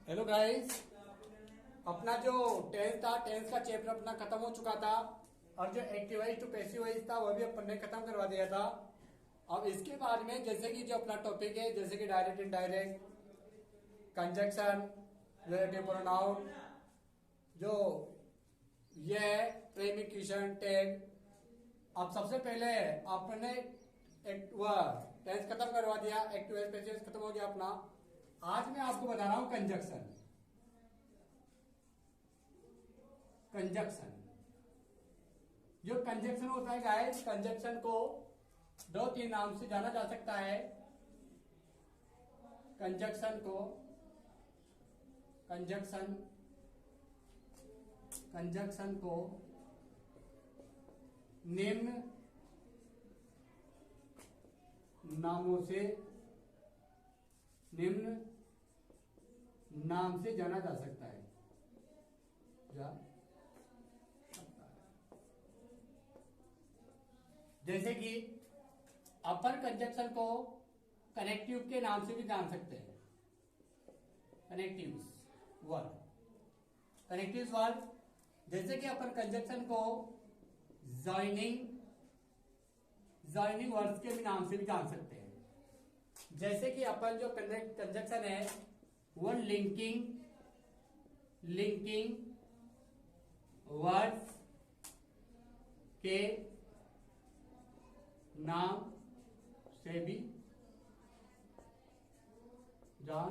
Hello guys. अपना जो tense था, टेंस का चैप्टर अपना खत्म हो चुका था और जो active voice to passive voice था वह भी अपन ने खत्म करवा दिया था। अब इसके बाद में जैसे कि जो अपना टॉपिक है, जैसे कि direct indirect, conjunction, relative pronoun, जो ये है प्रेमिक्वेशन, टैग। अब सबसे पहले आपने टेंस खत्म करवा दिया, एक्टिव वॉइस पैसिव वॉइस खत्म हो गया अपना। आज मैं आपको बता रहा हूं कंजक्शन। कंजक्शन जो कंजक्शन होता है गाइस, कंजक्शन को दो तीन नाम से जाना जा सकता है। कंजक्शन को कंजक्शन को निम्न नाम से जाना जा सकता है। जैसे कि अपन कंजक्शन को कनेक्टिव के नाम से भी जान सकते हैं। कनेक्टिव वर्ड जैसे कि अपन कंजक्शन को जॉइनिंग वर्ड्स के भी नाम से भी जान सकते हैं। जैसे कि अपन जो कंजक्शन है वो लिंकिंग वर्ड्स के नाम से भी जान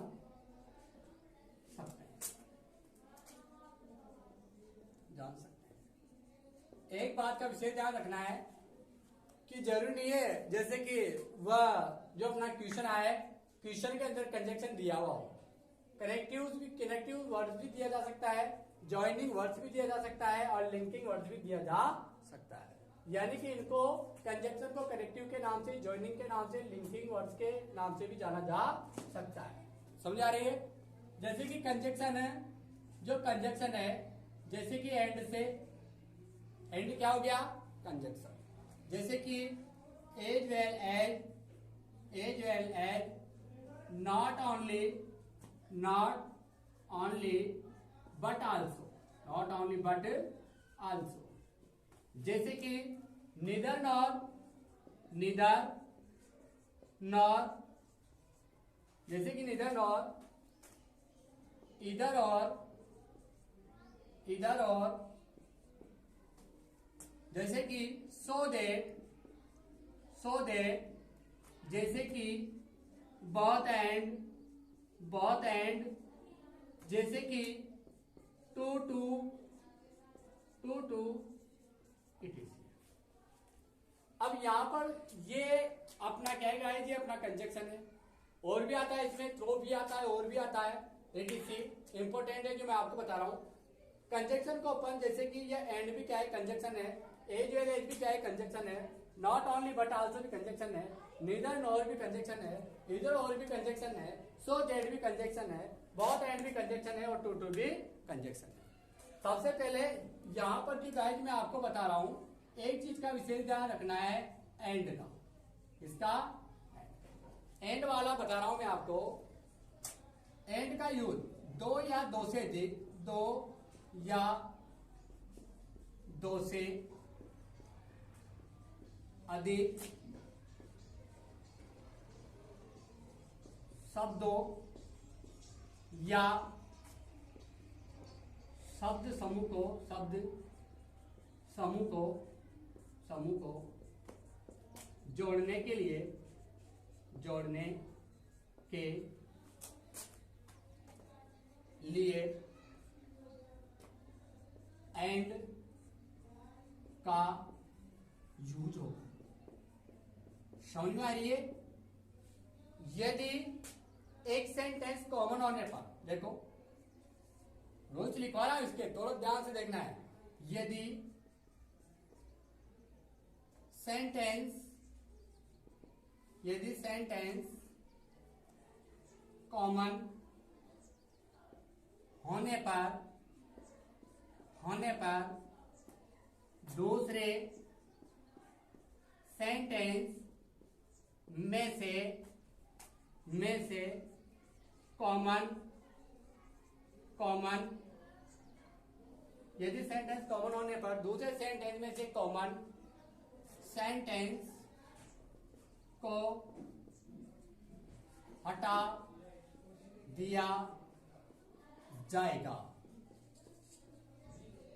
सकते हैं। एक बात का विशेष ध्यान रखना है कि जरूरी नहीं है जैसे कि वह जो अपना क्वेश्चन आए, क्वेश्चन के अंदर कंजक्शन दिया हुआ हो। कनेक्टिव वर्ड्स भी दिया जा सकता है, ज्वाइनिंग वर्ड्स भी दिया जा सकता है और लिंकिंग वर्ड्स भी दिया जा सकता है। यानी कि इनको कंजक्शन को कनेक्टिव के नाम से, ज्वाइनिंग के नाम से, लिंकिंग वर्ड्स के नाम से भी जाना जा सकता है। समझ आ रही है? जैसे कि कंजक्शन है, जो कंजक्शन है जैसे कि एंड से, एंड क्या हो गया? कंजक्शन। जैसे कि as well as not only but also. जैसे कि नीदर नॉर, जैसे कि नीदर नॉर, इधर और, जैसे कि सो देट, जैसे कि बहुत एंड, जैसे कि टू इट इज। अब यहां पर ये अपना क्या है, ये अपना कंजक्शन है। और भी आता है इसमें, थ्रो भी आता है, और भी आता है। एटीसी इंपोर्टेंट है जो मैं आपको बता रहा हूं। कंजक्शन को अपन जैसे कि ये एंड भी क्या है? कंजक्शन है। एज वेल एज भी क्या है? कंजक्शन है। नॉट ओनली बट आल्सो भी कंजक्शन है। नीदर नॉर भी कंजक्शन है। इधर और भी कंजक्शन है। सो दैट भी कंजक्शन है। बहुत एंड भी कंजक्शन है और टू भी कंजक्शन है। सबसे पहले यहां पर जो गाइस मैं आपको बता रहा हूं, एक चीज का विशेष ध्यान रखना है, एंड का। इसका एंड वाला बता रहा हूं मैं आपको। एंड का यूज दो या दो से अधिक, दो या दो से अधिक शब्दों या शब्द समूह को जोड़ने के लिए एंड का यूज होगा। समझ में आ रही है? यदि एक सेंटेंस कॉमन होने पर, देखो रोज लिखवा रहा हूं इसके, थोड़ा ध्यान से देखना है। यदि सेंटेंस कॉमन होने पर दूसरे सेंटेंस में से कॉमन कॉमन, यदि सेंटेंस कॉमन होने पर दूसरे सेंटेंस में से कॉमन सेंटेंस को हटा दिया जाएगा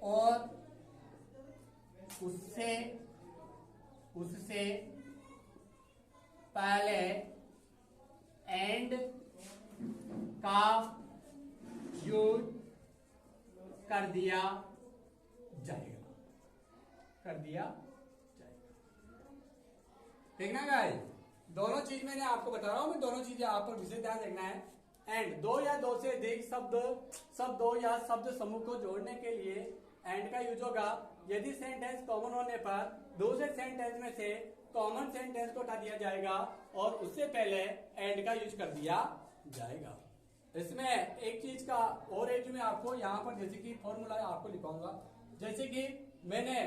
और उससे पहले एंड का यूज कर दिया जाएगा, देखना गाइस, दोनों चीज मैंने आपको बता रहा हूं, मैं दोनों चीजें आप पर विशेष ध्यान देखना है। एंड दो या दो से अधिक शब्दों या शब्द समूह को जोड़ने के लिए एंड का यूज होगा। यदि सेंटेंस कॉमन होने पर दूसरे सेंटेंस में से कॉमन सेंटेंस को हटा दिया जाएगा और उससे पहले एंड का यूज कर दिया जाएगा। इसमें एक चीज का और एक मैं आपको यहाँ पर जैसे कि फॉर्मूला आपको लिखाऊंगा, जैसे कि मैंने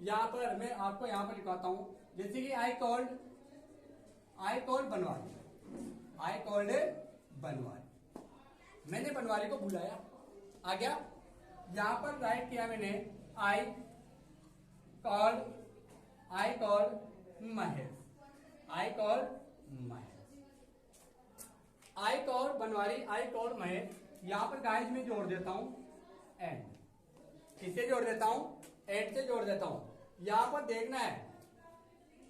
यहाँ पर मैं आपको यहाँ पर लिखवाता हूँ, जैसे कि आई कॉल्ड बनवारी, मैंने बनवारी को बुलाया, आ गया। यहां पर राइट किया मैंने I called Mahesh, I called Banwari, I called Mahesh. यहां पर गाइस में जोड़ देता हूं एंड, किससे जोड़ देता हूं? एंड से जोड़ देता हूं। यहां पर देखना है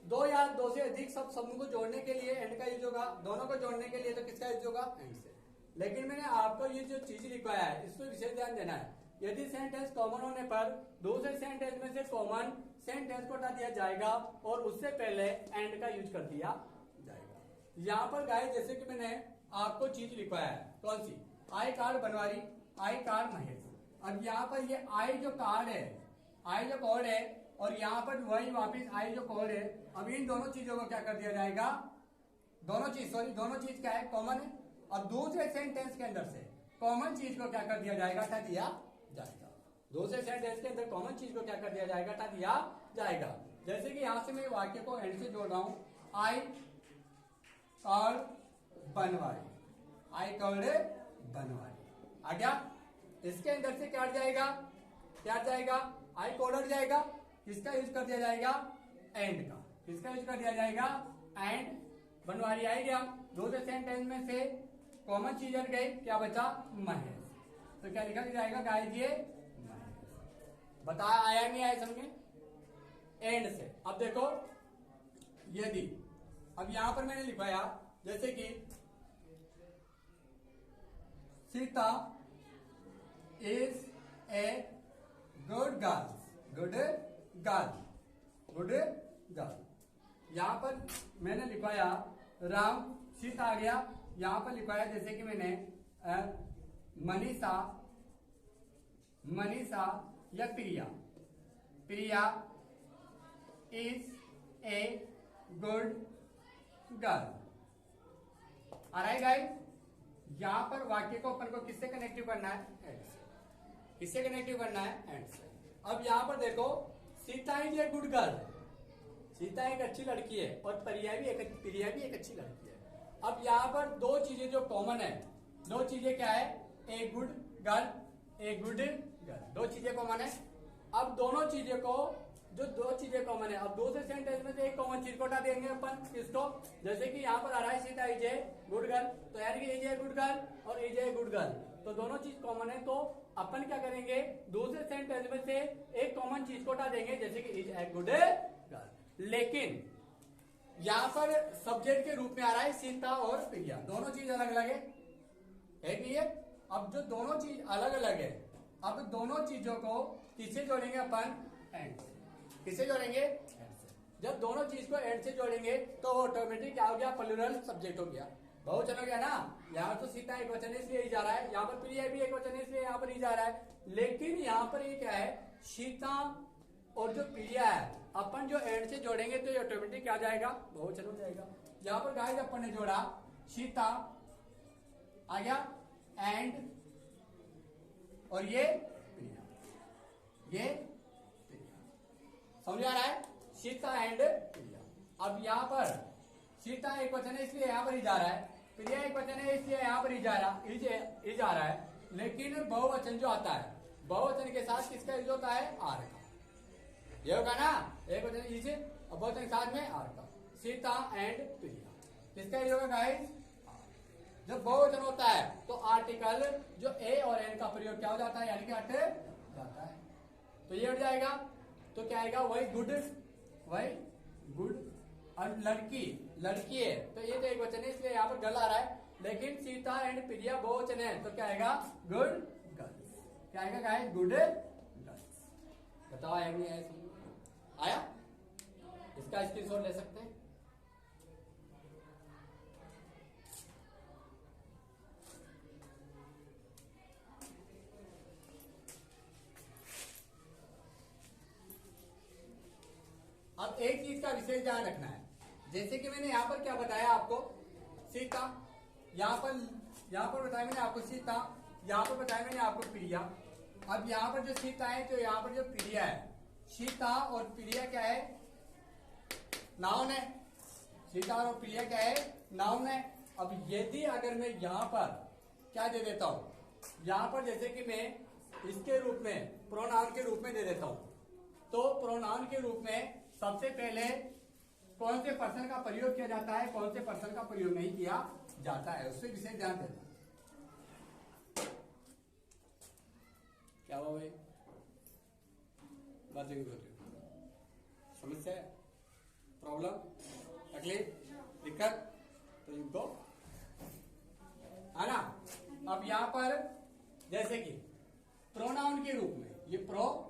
दो या दो से अधिक सब समूह को जोड़ने के लिए एंड का यूज होगा, दोनों को जोड़ने के लिए तो किसका यूज होगा? एंड से। लेकिन मैंने आपको ये जो चीज लिखवाया है इस पर विशेष ध्यान देना है। यदि सेंटेंस कॉमन होने पर दूसरे सेंटेंस में से कॉमन सेंटेंस को हटा दिया जाएगा और उससे पहले एंड का यूज कर दिया जाएगा। यहाँ पर गाइस जैसे कि मैंने आपको चीज लिखवाया है, कौन सी? I card Banwari, I card Mahesh. अब यहाँ पर ये आई जो कार्ड है, आई जो कॉर्ड है, और यहाँ पर वही वापिस आई जो कॉर्ड है। अब इन दोनों चीजों को क्या कर दिया जाएगा? दोनों चीज क्या है? कॉमन है। और दूसरे सेंटेंस के अंदर से कॉमन चीज को क्या कर दिया जाएगा? हटा दिया जाएगा। दूसरे सेंटेंस के अंदर कॉमन चीज को क्या कर दिया जाएगा? हटा दिया जाएगा। जैसे कि यहां से मैं वाक्य को एंड से जोड़ रहा हूं, I called Banwari, I called Banwari, आ गया। इसके अंदर से क्या हट जाएगा? क्या हट जाएगा? आई कॉल्ड हट जाएगा। किसका यूज कर दिया जाएगा? एंड का। किसका यूज कर दिया जाएगा? एंड। बनवारी आई गया, दूसरे सेंटेंस में से कॉमन चीज हट गई, क्या बचा? महेश। तो क्या लिखा जाएगा गाइस? ये महेश। बताया आया नहीं आया समझे? एंड से। अब देखो, यदि अब यहां पर मैंने लिखवाया जैसे कि Sita is a good girl. यहां पर मैंने लिखवाया राम, सीता आ गया। यहां पर लिखवाया जैसे कि मैंने मनीषा या प्रिया इज ए गुड गर्ल। आ रहा है गाइस? यहां पर वाक्य को अपन को किससे कनेक्टिव करना है? एंड से। किससे कनेक्टिव करना है? एंड से। अब यहां पर देखो, Sita is a good girl, Sita एक अच्छी लड़की है और प्रिया भी एक अच्छी लड़की है। अब यहाँ पर दो चीजें जो कॉमन है, दो चीजें क्या है? ए गुड गर्ल, दो चीजें कॉमन है। अब दोनों चीजें को, जो दो चीजें कॉमन है, अब दूसरे सेंटेंस में से एक कॉमन चीज को हटा देंगे अपन, किसको? जैसे कि यहाँ पर आ रहा है Sita is a good girl, तो यार कि इज ए गुड गर्ल और इज ए गुड गर्ल, तो दोनों चीज कॉमन है, तो अपन क्या करेंगे? दूसरे सेंटेंस में से एक कॉमन चीज को हटा देंगे, जैसे कि इज ए गुड गर्ल। लेकिन यहां पर सब्जेक्ट के रूप में आ रहा है सीता और प्रिया, दोनों चीज अलग अलग है कि ये? अब जो दोनों चीज अलग अलग है, अब दोनों चीजों को किससे जोड़ेंगे अपन? एंड से। किससे जोड़ेंगे? एंड से। जब दोनों चीज को एंड से जोड़ेंगे तो ऑटोमेटिक क्या हो गया? प्लूरल सब्जेक्ट हो गया, बहुवचन हो गया ना। यहाँ तो सीता एक वचन इसलिए ही जा रहा है, यहाँ पर प्रिया भी एक वचन इसलिए यहाँ पर ही जा रहा है। लेकिन यहाँ पर ये क्या है? सीता और जो प्रिया है, अपन जो एंड से जोड़ेंगे तो ये ऑटोमेटिक क्या जाएगा? बहुवचन हो जाएगा। यहाँ पर गाइस अपन ने जोड़ा सीता, आ गया एंड, और ये प्रिया, ये प्रिया। समझ आ रहा है? सीता एंड प्रिया। अब यहाँ पर सीता एक वचन है इसलिए यहाँ पर ही जा रहा है, प्रिया एक वचन है इसलिए यहाँ पर ही जा रहा है। लेकिन बहुवचन जो आता है, बहुवचन के साथ किसका यूज होता है? आर का। ये होगा ना, एक वचन इज और बहुवचन के साथ में आर का। सीता एंड प्रिया, किसका यूज होगा गाइस? जब बहुवचन होता है तो आर्टिकल जो ए और एन का प्रयोग क्या हो जाता है, यानी कि हट जाता है। तो ये हट जाएगा, तो क्या आएगा? वही गुड, वही गुड। और लड़की, लड़की है तो ये तो एक वचन है, इसलिए यहाँ पर गर्ल आ रहा है। लेकिन सीता एंड प्रिया बहुवचन है तो क्या आएगा? Good girls. क्या आएगा गाइस? Good girls. बताओ आया नहीं आया? आया? इसका स्क्रीनशॉट ले सकते हैं। अब एक चीज का विशेष ध्यान रखना है, जैसे कि मैंने यहाँ पर क्या बताया आपको? सीता, यहाँ पर बताया मैंने आपको सीता, यहाँ पर बताया मैंने आपको प्रिया। अब यहाँ पर जो सीता है तो यहाँ पर जो प्रिया है, सीता और प्रिया क्या है? नाउन है। सीता और प्रिया क्या है? नाउन है। अब यदि अगर मैं यहाँ पर क्या दे देता हूं, यहाँ पर जैसे कि मैं इसके रूप में प्रोनाउन के रूप में दे देता हूं, तो प्रोनाउन के रूप में सबसे पहले कौन से पर्सन का प्रयोग किया जाता है, कौन से पर्सन का प्रयोग नहीं किया जाता है, उससे विशेष ध्यान देना। क्या हुआ भाई? बात समस्या है, प्रॉब्लम, तकलीफ, दिक्कत? तो इनको है ना। अब यहां पर जैसे कि प्रोनाउन के रूप में, ये प्रोनाउन,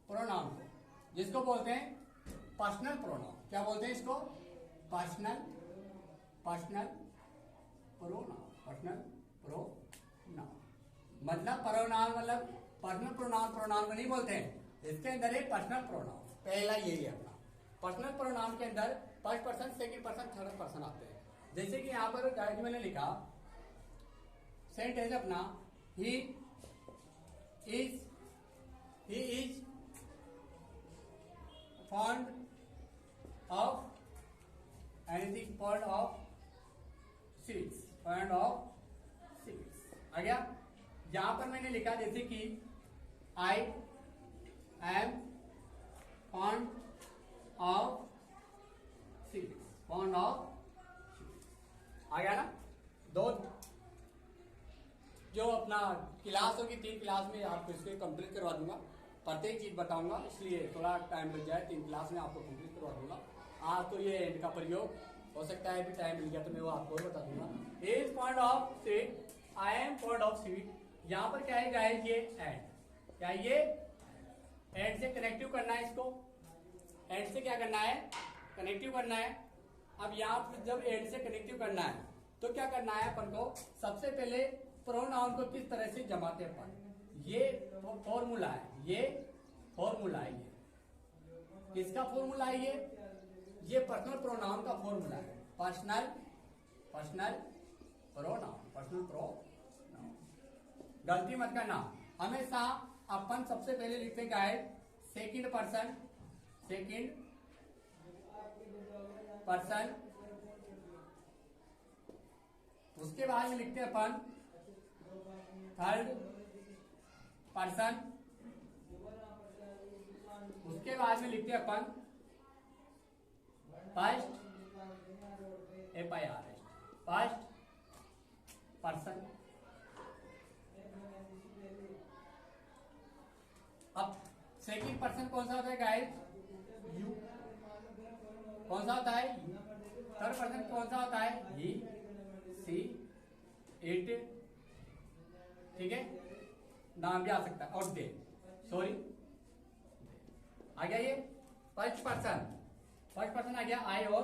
प्रोनाउन को जिसको बोलते हैं पर्सनल प्रोनाउन, क्या बोलते हैं इसको? Personal pronoun, personal pronoun. मतलब प्रोनाउन मतलब पर्सनल प्रोनाउन, प्रोनाउन को नहीं बोलते हैं, इसके अंदर है पर्सनल प्रोनाउन। पहला यही है अपना पर्सनल प्रोनाउन के अंदर first person, second person, third person आते हैं। जैसे कि यहां पर गाइड मैंने लिखा सेंटेंस अपना, he is fond of anything, fond of sweets, fond of sweets आ गया। यहां पर मैंने लिखा जैसे कि I am fond of sweets, fond of sweets आ गया ना। दो जो अपना क्लास होगी, 3 क्लास में आपको इसको कंप्लीट करवा दूंगा, प्रत्येक चीज बताऊंगा, इसलिए थोड़ा टाइम लग जाए, 3 क्लास में आपको कंप्लीट करवा दूंगा। तो ये एंड का प्रयोग हो सकता है, भी टाइम मिल गया तो मैं वो आपको बता दूंगा। Is fond of sweet, I am fond of sweet. यहाँ पर क्या है गाइस? ये एंड, क्या ये एंड से कनेक्टिव करना है, इसको एंड से क्या करना है? कनेक्टिव करना है। अब यहाँ पर जब एंड से कनेक्टिव करना है तो क्या करना है अपन को? सबसे पहले प्रोनाउन को किस तरह से जमाते हैं अपन, ये फॉर्मूला है, ये फॉर्मूला है। ये किसका फॉर्मूला है? ये पर्सनल प्रोनाउन का फॉर्मूला है। Personal pronoun. गलती मत करना, हमेशा अपन सबसे पहले लिखते हैं सेकंड पर्सन, उसके बाद में लिखते हैं अपन थर्ड पर्सन, उसके बाद में लिखते हैं अपन फर्स्ट फर्स्ट पर्सन। अब सेकंड पर्सन कौन सा होता है गाइस? यू। कौन सा होता है? थर्ड पर्सन कौन सा होता है? ही, सी, इट, ठीक है, नाम भी आ सकता है, और दे, सॉरी आ गया। ये फर्स्ट पर्सन आ गया, आई और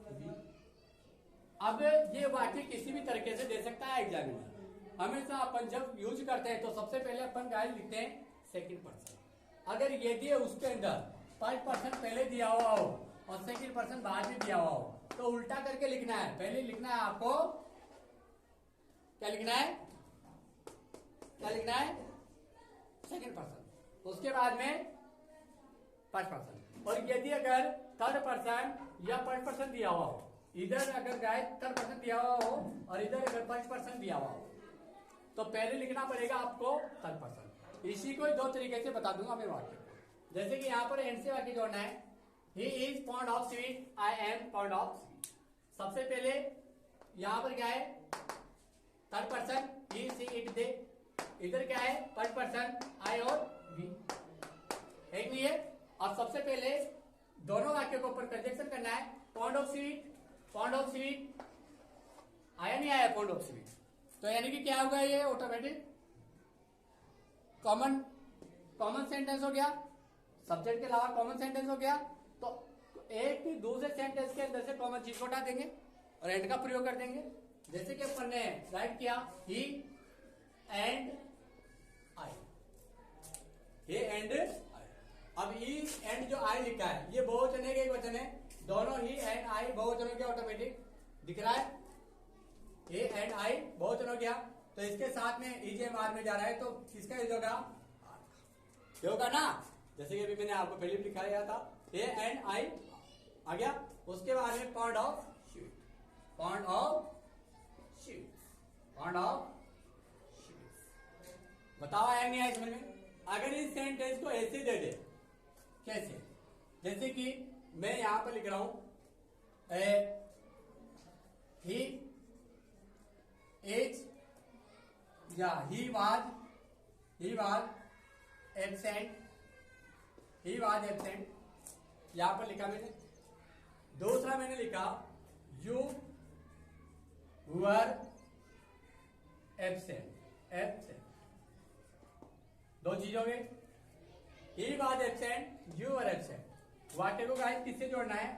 वी। अब ये वाक्य किसी भी तरीके से दे सकता है एग्जामिनर। हमेशा अपन जब यूज करते हैं तो सबसे पहले अपन गाइस लिखते हैं सेकंड पर्सन। अगर ये दिए उसके अंदर फर्स्ट पर्सन पहले दिया हुआ हो और सेकंड पर्सन बाद में दिया हुआ हो तो उल्टा करके लिखना है। पहले लिखना है आपको, क्या लिखना है? सेकंड पर्सन, उसके बाद में फर्स्ट पर्सन। और यदि अगर थर्ड पर्सन या फर्स्ट पर्सन दिया हुआ हो इधर अगर गाय 30% दिया हुआ हो और इधर अगर 5% दिया हुआ हो तो पहले लिखना पड़ेगा आपको 30%। इसी को दो तरीके से बता दूंगा मैं वाक्य को। जैसे कि यहाँ पर एंड से वाक्य जोड़ना है, he is fond of sweet, I am fond of sweet. सबसे पहले यहाँ पर क्या है 30%, ही सी इट दे। इधर क्या है 5% आई और वी, एक नहीं है। और सबसे पहले दोनों वाक्य को ऊपर कंजक्शन करना है, fond of sweet, fond of sweet आया नहीं आया फॉन्ड ऑफ स्वीट, तो यानी कि क्या होगा ये ऑटोमेटिक कॉमन सेंटेंस हो गया, सब्जेक्ट के अलावा कॉमन सेंटेंस हो गया। तो एक ही दूसरे सेंटेंस के अंदर से कॉमन चीज को हटा देंगे और एंड का प्रयोग कर देंगे। जैसे कि अपन ने राइट किया ही and I, he and I. अब ही एंड जो आई लिखा है ये बहुवचन है कि एक वचन है? दोनों ही एंड आई बहुवचन हो गया, ऑटोमेटिक दिख रहा है। ए एंड आई बहुवचन हो गया, तो इसके साथ में ईजेएमआर में जा रहा है तो किसका यूज होगा? ये होगा ना, जैसे कि अभी मैंने आपको पहले भी दिखाया था, ए एंड आई आ गया। उसके बाद में pond of sheet, pond of sheet, pond of sheet. बताओ आया नहीं आया समझ में? अगर इस सेंटेंस को ऐसे दे दे, कैसे? जैसे कि मैं यहां पर लिख रहा हूं ही इज या ही was absent, he was absent यहां पर लिखा मैंने। दूसरा मैंने लिखा यू वर एब्सेंट, एब्सेंट। दो चीज हो गई, ही was absent, you were absent. वाक्य को गाइस किससे जोड़ना है?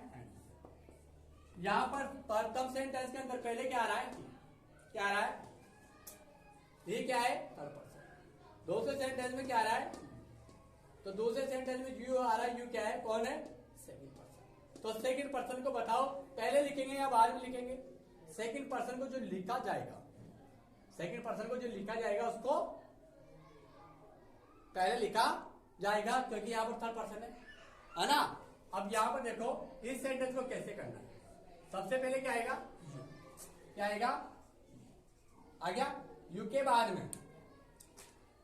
यहां पर प्रथम सेंटेंस के अंदर पहले क्या आ रहा है? क्या आ रहा है? ये क्या है? 30%। दूसरे सेंटेंस में क्या आ रहा है? तो दूसरे सेंटेंस में यू आ रहा है, यू क्या है? कौन है? Second person. तो सेकंड पर्सन को बताओ पहले लिखेंगे या बाद में लिखेंगे? सेकंड पर्सन को जो लिखा जाएगा, सेकंड पर्सन को जो लिखा जाएगा उसको पहले लिखा जाएगा, क्योंकि यहां पर थर्ड पर्सन है ना। अब यहां पर देखो इस सेंटेंस को कैसे करना है। सबसे पहले क्या आएगा? यू। क्या आएगा? आ गया। यू के बाद में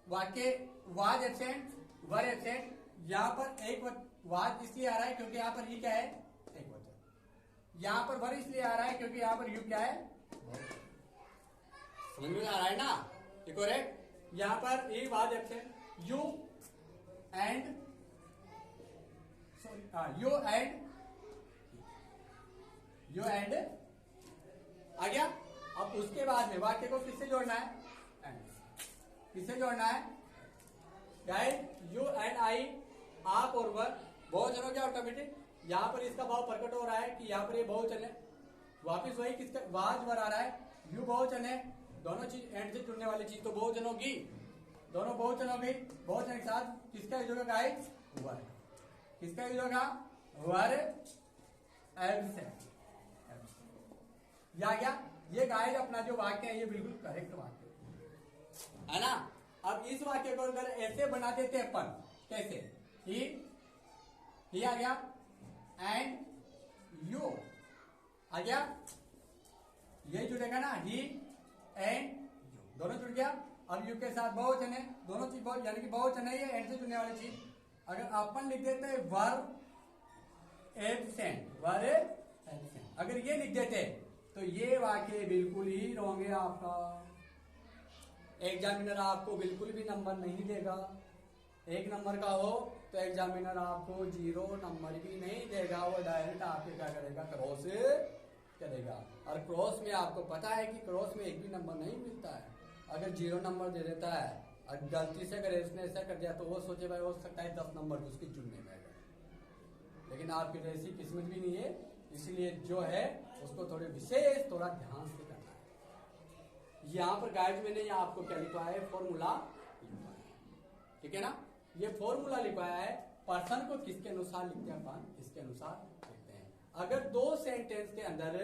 वाक्य वाज एब्सेंट, वर एब्सेंट। यहां पर एक वाज इसलिए आ रहा है क्योंकि यहां पर ही क्या है? एक वचन। यहां पर वर इसलिए आ रहा है क्योंकि यहां पर यू क्या है? समझ में आ रहा है ना? करेक्ट। यहां पर ही was absent, you and you and आ गया। अब उसके बाद में वाक्य को किससे जोड़ना है? एंड। किससे जोड़ना है? गाइस यू एंड आई, आप और वह बहुवचन हो गया ऑटोमेटिक। यहां पर इसका भाव प्रकट हो रहा है कि यहां पर ये बहुवचन है। वापिस वही किसका वाज वर आ रहा है, यू बहुवचन है। दोनों चीज एंड से जुड़ने वाली चीज तो बहुवचन होगी, दोनों बहुवचन हो गई। बहुवचन के साथ किसका यूज होगा गाइस? वर। किसका यूज होगा? वर एब्सेंट। या गया। ये गाइस अपना जो वाक्य है ये बिल्कुल करेक्ट वाक्य है ना। अब इस वाक्य को अगर ऐसे बना देते अपन, कैसे? ही आ गया एंड यू आ गया, ये जुड़ेगा ना, ही एंड यू दोनों जुड़ गया। अब यू के साथ बहुवचन है, दोनों चीज यानी कि बहुवचन है, ये एंड से जुड़ने वाली चीज। अगर अपन लिख देते वर एब्सेंट, वर एब्सेंट, अगर ये लिख देते तो ये वाक्य बिल्कुल ही रॉन्ग है आपका। एग्जामिनर आपको बिल्कुल भी नंबर नहीं देगा। एक नंबर का हो तो एग्जामिनर आपको 0 नंबर भी नहीं देगा, वो डायरेक्ट आपके क्या करेगा? क्रॉस करेगा। और क्रॉस में आपको पता है कि क्रॉस में एक भी नंबर नहीं मिलता है। अगर 0 नंबर दे देता है और गलती से अगर इसने ऐसा कर दिया तो वो सोचे भाई हो सकता है 10 नंबर उसकी चुनने में, लेकिन आपकी ऐसी किस्मत भी नहीं है। इसलिए जो है उसको थोड़े विशेष थोड़ा ध्यान से करना है। यहां पर गाइड मैंने यहाँ आपको क्या लिखवाया है? फॉर्मूला लिखवाया है, ठीक है ना। ये फॉर्मूला लिखवाया है, पर्सन को किसके अनुसार लिखते हैं अपन? इसके अनुसार लिखते हैं। अगर दो सेंटेंस के अंदर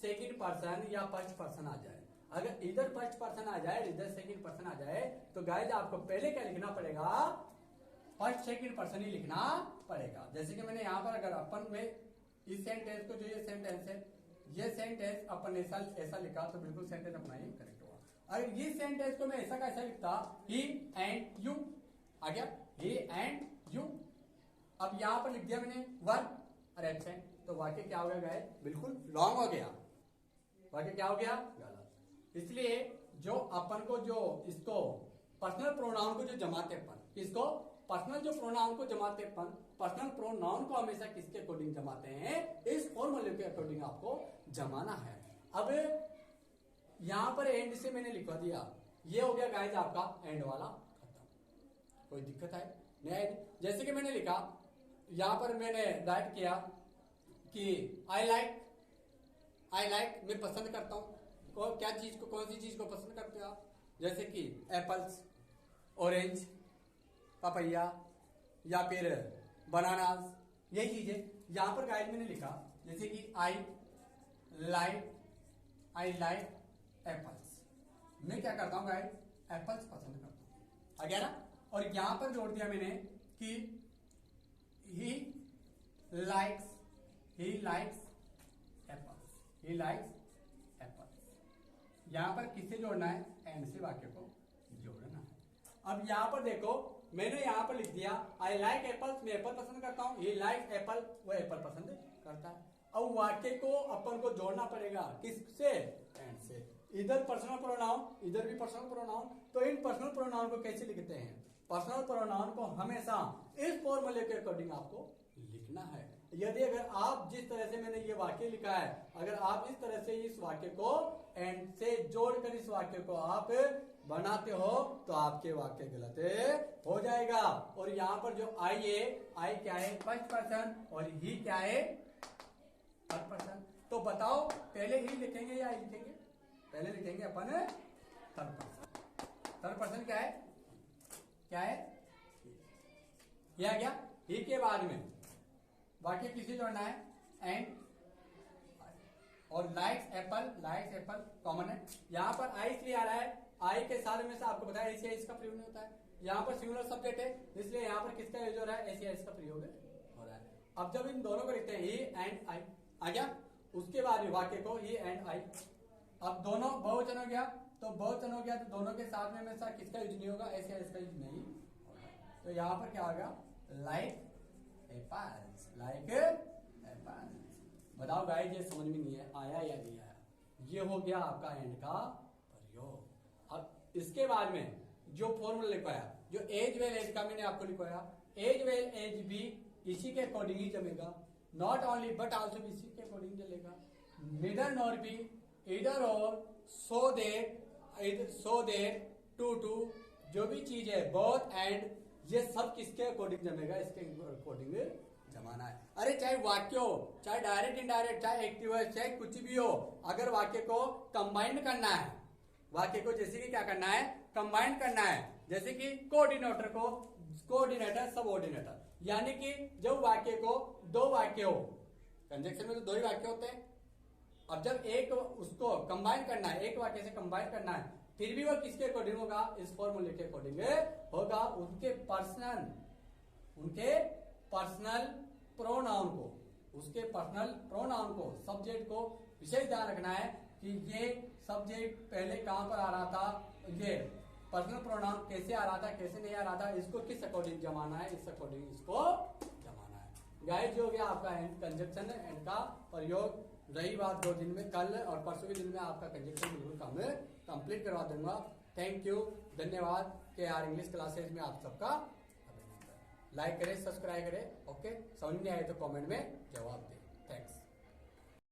सेकंड पर्सन या फर्स्ट पर्सन आ जाए, अगर इधर फर्स्ट पर्सन आ जाए इधर सेकंड पर्सन आ जाए, तो गाइज आपको पहले क्या लिखना पड़ेगा? फर्स्ट सेकंड पर्सन ही लिखना पड़ेगा। जैसे कि मैंने यहाँ पर अगर अपन में इस सेंटेंस को, जो ये सेंटेंस है ये सेंटेंस अपन ऐसा ऐसा लिखा तो बिल्कुल सेंटेंस अपना ही करेक्ट होगा। अगर ये सेंटेंस को मैं ऐसा कैसा लिखता, ही एंड यू आ गया, ही एंड यू। अब यहां पर लिख दिया मैंने वर्ब और एब्सेंट, तो वाक्य क्या हो गया, बिल्कुल रॉन्ग हो गया। वाक्य क्या हो गया, गलत। इसलिए जो अपन को जो इसको पर्सनल प्रोनाउन को जो जमाते अपन, इसको पर्सनल जो प्रोनाउन को जमाते अपन, पर्सनल प्रोनाउन को हमेशा किसके अकॉर्डिंग जमाते हैं, इस फॉर्मूले के अकॉर्डिंग आपको जमाना है। अब यहां पर एंड से मैंने लिखवा दिया, ये हो गया गाइस आपका एंड वाला खत्म। कोई दिक्कत है नहीं? जैसे कि मैंने लिखा यहां पर मैंने राइट किया कि आई लाइक मैं पसंद करता हूं। क्या चीज को, कौन सी चीज को पसंद करते हो आप? जैसे कि एप्पल्स, ऑरेंज, पपैया या फिर बनानास, यही चीजें यहां पर गाइड मैंने लिखा। जैसे कि आई लाइक एप्पल्स, मैं क्या करता हूं गाइड, एप्पल्स पसंद करता हूं, आ गया ना। और यहां पर जोड़ दिया मैंने कि ही लाइक्स एप्पल्स, यहां पर किससे जोड़ना है, एंड से वाक्य को जोड़ना है। अब यहां पर देखो मैंने यहां पर लिख दिया आई लाइक एप्पल्स, मैं एप्पल पसंद करता हूं, ही लाइक एप्पल, वो एप्पल पसंद करता है। अब वाक्य को अपन को जोड़ना पड़ेगा किससे, एंड से। इधर पर्सनल प्रोनाउन, इधर भी पर्सनल प्रोनाउन, तो इन पर्सनल प्रोनाउन को कैसे लिखते हैं, पर्सनल प्रोनाउन को हमेशा इस फॉर्मूले के अकॉर्डिंग आपको लिखना है। यदि अगर आप जिस तरह से मैंने ये वाक्य लिखा है, अगर आप इस तरह से इस वाक्य को एंड से जोड़कर इस वाक्य को आप बनाते हो तो आपके वाक्य गलत हो जाएगा। और यहां पर जो आई है, आई क्या है, फर्स्ट पर्सन, और ही क्या है, थर्ड पर्सन। तो बताओ पहले ही लिखेंगे या आई लिखेंगे, पहले लिखेंगे अपन थर्ड पर्सन। थर्ड पर्सन क्या है, ये आ गया। ही के बाद में वाक्य किसे जोड़ना है, एंड, और लाइक्स एप्पल कॉमन है। यहां पर आई इसलिए आ रहा है, आई के साथ में से आपको बताया ऐसे इसका प्रयोग नहीं होता है। यहां पर सिंगुलर सब्जेक्ट है, इसलिए यहां पर किसका यूज हो रहा है, ऐसे इसका प्रयोग हो रहा है। अब जब इन दोनों को लिखते हैं ही एंड आई, आ गया। उसके बाद वाक्य को ही एंड आई, अब दोनों बहुवचन हो गया, तो बहुवचन हो गया तो दोनों के साथ में हमेशा किसका यूज नहीं होगा, ऐसे इसका यूज नहीं होगा। तो यहां पर क्या होगा, लाइक एप्पल्स, बताओ गाइस ये समझ में नहीं है, आया या नहीं आया? ये हो गया आपका एंड का प्रयोग। अब इसके बाद में जो फॉर्मूला लिखवाया, जो एज वेल एज का मैंने आपको लिखवाया, एज वेल एज भी इसी के अकॉर्डिंग ही जमेगा, नॉट ओनली बट आल्सो भी इसी के अकॉर्डिंग चलेगा। नीदर नॉर बी, इधर और, सो देर, टू, जो भी चीज है, बोथ एंड, ये सब किसके अकॉर्डिंग जमेगा, इसके अकॉर्डिंग जमाना है। अरे चाहे वाक्य हो, चाहे डायरेक्ट इनडायरेक्ट, चाहे एक्टिव है, चाहे कुछ भी हो, अगर वाक्य को कंबाइन करना है, वाक्य को जैसे कि क्या करना है, कंबाइन करना है। जैसे कि कोऑर्डिनेटर को कोऑर्डिनेटर, सबऑर्डिनेटर, यानी कि जब वाक्य को दो वाक्य हो, कंजक्शन में तो दो ही वाक्य होते हैं। अब जब एक उसको कंबाइन करना है, एक वाक्य से कंबाइन करना है, फिर भी वो किसके अकॉर्डिंग होगा, इस फॉर्मूले के अकॉर्डिंग होगा। उनके पर्सनल प्रोनाउन को, उसके पर्सनल प्रोनाउन को, सब्जेक्ट को विशेष ध्यान रखना है कि ये सब्जेक्ट पहले कहां पर आ रहा था, ये पर्सनल प्रोनाउन कैसे आ रहा था, कैसे नहीं आ रहा था, इसको किस अकॉर्डिंग जमाना है, इस अकॉर्डिंग इसको जमाना है। गाइस जो हो गया आपका एंड कंजक्शन, एंड का प्रयोग। रही बात 2 दिन में, कल और परसों के दिन में आपका कंजक्शन बिल्कुल कंप्लीट करवा दूंगा। थैंक यू, धन्यवाद। KR इंग्लिश क्लासेज में आप सबका अभिनंदन। लाइक करें, सब्सक्राइब करें। ओके, समझ नहीं आए तो कमेंट में जवाब दें। थैंक्स।